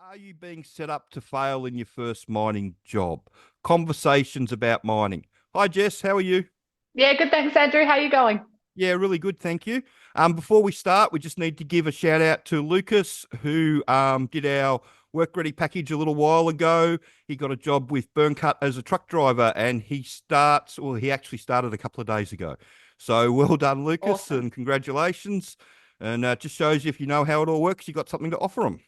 Are you being set up to fail in your first mining job? Conversations about mining. Hi, Jess. How are you? Yeah, good. Thanks, Andrew. How you going? Yeah, really good. Thank you. Before we start, we just need to give a shout out to Lucas, who did our work ready package a little while ago. He got a job with Burncut as a truck driver, and he actually started a couple of days ago. So well done, Lucas, Awesome. and congratulations. And it just shows you if you know how it all works, you've got something to offer them.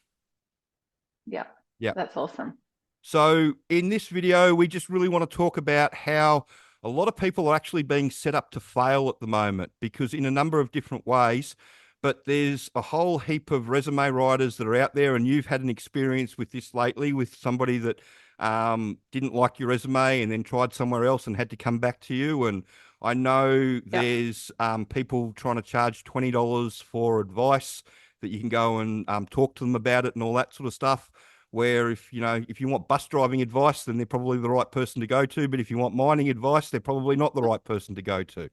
Yeah, Yeah. that's awesome. So, in this video, we just really want to talk about how a lot of people are actually being set up to fail at the moment because, in a number of different ways, but there's a whole heap of resume writers that are out there, and you've had an experience with this lately with somebody that didn't like your resume and then tried somewhere else and had to come back to you. And I know Yeah, there's people trying to charge $20 for advice that you can go and talk to them about it and all that sort of stuff where if you want bus driving advice, then they're probably the right person to go to. But if you want mining advice, they're probably not the right person to go to.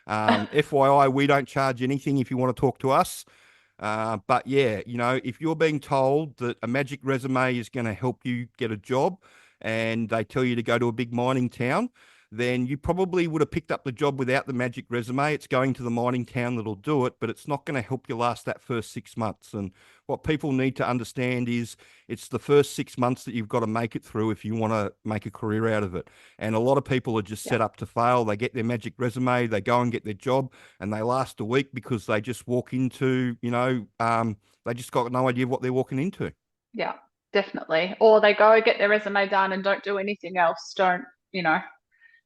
FYI, we don't charge anything if you want to talk to us. But yeah, if you're being told that a magic resume is going to help you get a job and they tell you to go to a big mining town, then you probably would have picked up the job without the magic resume. It's going to the mining town that'll do it, but it's not going to help you last that first 6 months. And what people need to understand is it's the first 6 months that you've got to make it through if you want to make a career out of it. And a lot of people are just yeah, set up to fail. They get their magic resume, they go and get their job, and they last a week because they just walk into, they just got no idea what they're walking into. yeah, definitely. Or they go get their resume done and don't do anything else. Don't, you know,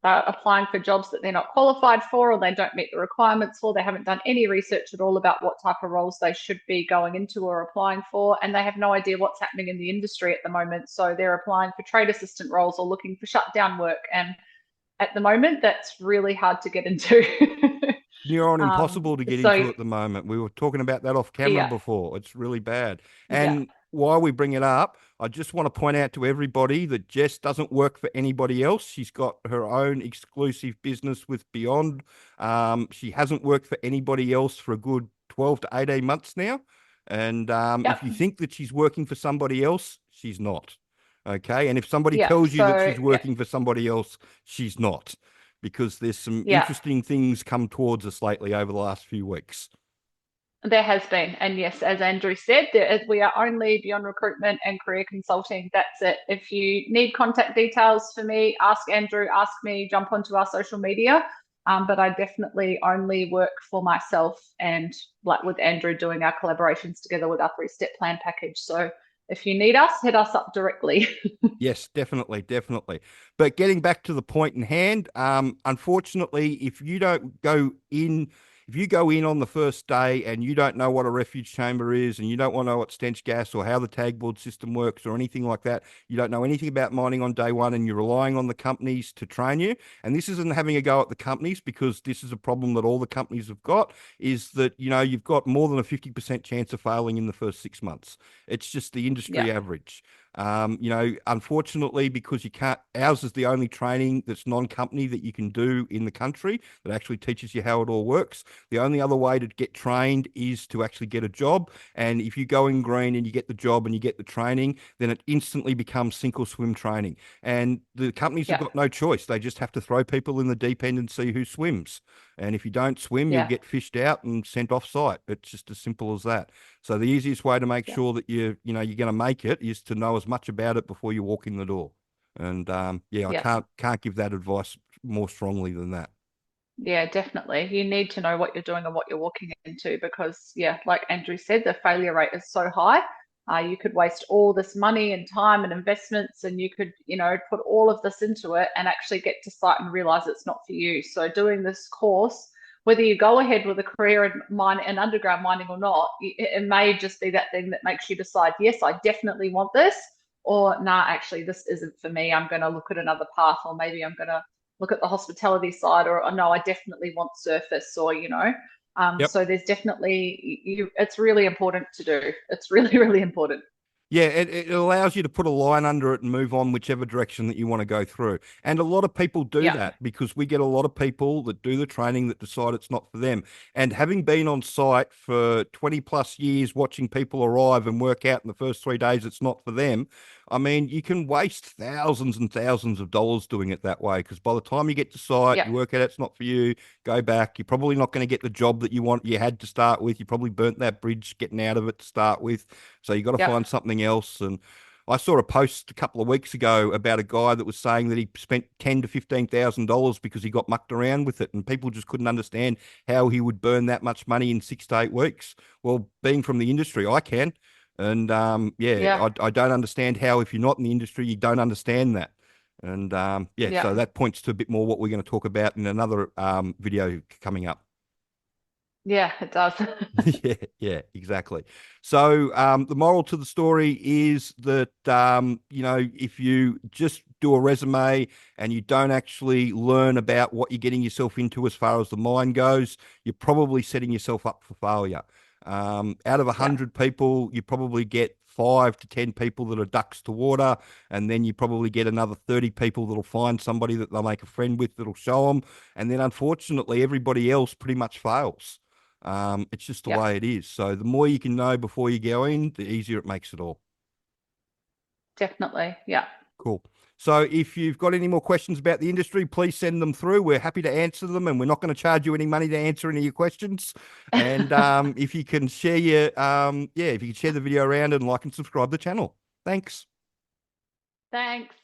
they're applying for jobs that they're not qualified for or they don't meet the requirements for. They haven't done any research at all about what type of roles they should be going into or applying for. And they have no idea what's happening in the industry at the moment. So they're applying for trade assistant roles or looking for shutdown work. And at the moment, that's really hard to get into. Near on impossible to get So into at the moment. We were talking about that off camera yeah, before. It's really bad. yeah, And while we bring it up, I just want to point out to everybody that Jess doesn't work for anybody else. She's got her own exclusive business with Beyond. She hasn't worked for anybody else for a good 12 to 18 months now. And if yep, you think that she's working for somebody else, she's not. Okay. And if somebody yep. tells you that So she's yeah, working for somebody else, she's not because there's some yeah. interesting things come towards us lately over the last few weeks. There has been, and yes, as Andrew said, we are only beyond recruitment and career consulting. That's it. If you need contact details for me, ask Andrew, ask me, jump onto our social media. But I definitely only work for myself and like with Andrew doing our collaborations together with our 3-step plan package. So if you need us, hit us up directly. Yes, definitely, definitely. But getting back to the point in hand, unfortunately, if you go in on the first day and you don't know what a refuge chamber is and you don't want to know what stench gas or how the tag board system works or anything like that, you don't know anything about mining on day one and you're relying on the companies to train you. And this isn't having a go at the companies because this is a problem that all the companies have got, is that, you've got more than a 50% chance of failing in the first 6 months. It's just the Yeah, industry average. Unfortunately, because you can't, ours is the only training that's non-company that you can do in the country that actually teaches you how it all works. The only other way to get trained is to actually get a job. And if you go in green and you get the job and you get the training, then it instantly becomes sink or swim training. And the companies have yeah, got no choice. They just have to throw people in the deep end and see who swims. And if you don't swim, you'll yeah, get fished out and sent off site. It's just as simple as that. So the easiest way to make yeah, sure that you're going to make it is to know as much about it before you walk in the door. And yeah, I yeah. can't give that advice more strongly than that. Yeah, definitely. You need to know what you're doing and what you're walking into because, yeah, like Andrew said, the failure rate is so high. You could waste all this money and time and investments, and you could, put all of this into it and actually get to site and realize it's not for you. So, doing this course, whether you go ahead with a career in mine and underground mining or not, it may just be that thing that makes you decide, yes, I definitely want this, or nah, actually, this isn't for me. I'm going to look at another path, or maybe I'm going to look at the hospitality side, or no, I definitely want surface, or Yep. so there's definitely it's really important to do. It's really really important. Yeah, it allows you to put a line under it and move on whichever direction that you want to go through. And a lot of people do Yeah, that because we get a lot of people that do the training that decide it's not for them. And having been on site for 20 plus years, watching people arrive and work out in the first 3 days it's not for them, I mean, you can waste thousands and thousands of dollars doing it that way because by the time you get to site, yeah, you work out it's not for you, go back. You're probably not going to get the job that you had to start with. You probably burnt that bridge getting out of it to start with. So you got to yeah, find something else. And I saw a post a couple of weeks ago about a guy that was saying that he spent $10,000 to $15,000 because he got mucked around with it, and people just couldn't understand how he would burn that much money in 6 to 8 weeks. Well, being from the industry, I can, and yeah, yeah, I don't understand how if you're not in the industry, you don't understand that. And yeah, yeah, so that points to a bit more what we're going to talk about in another video coming up. yeah, it does. Yeah, yeah, exactly. So the moral to the story is that if you just do a resume and you don't actually learn about what you're getting yourself into as far as the mine goes, you're probably setting yourself up for failure. Out of a Yeah, hundred people, you probably get 5 to 10 people that are ducks to water, and then you probably get another 30 people that'll find somebody that they'll make a friend with that'll show them, and then unfortunately everybody else pretty much fails. It's just the yeah, way it is. So the more you can know before you go in, the easier it makes it all. definitely. Yeah. Cool. So if you've got any more questions about the industry, please send them through. We're happy to answer them, and we're not going to charge you any money to answer any of your questions. And if you can share if you can share the video around and like and subscribe the channel. Thanks. Thanks.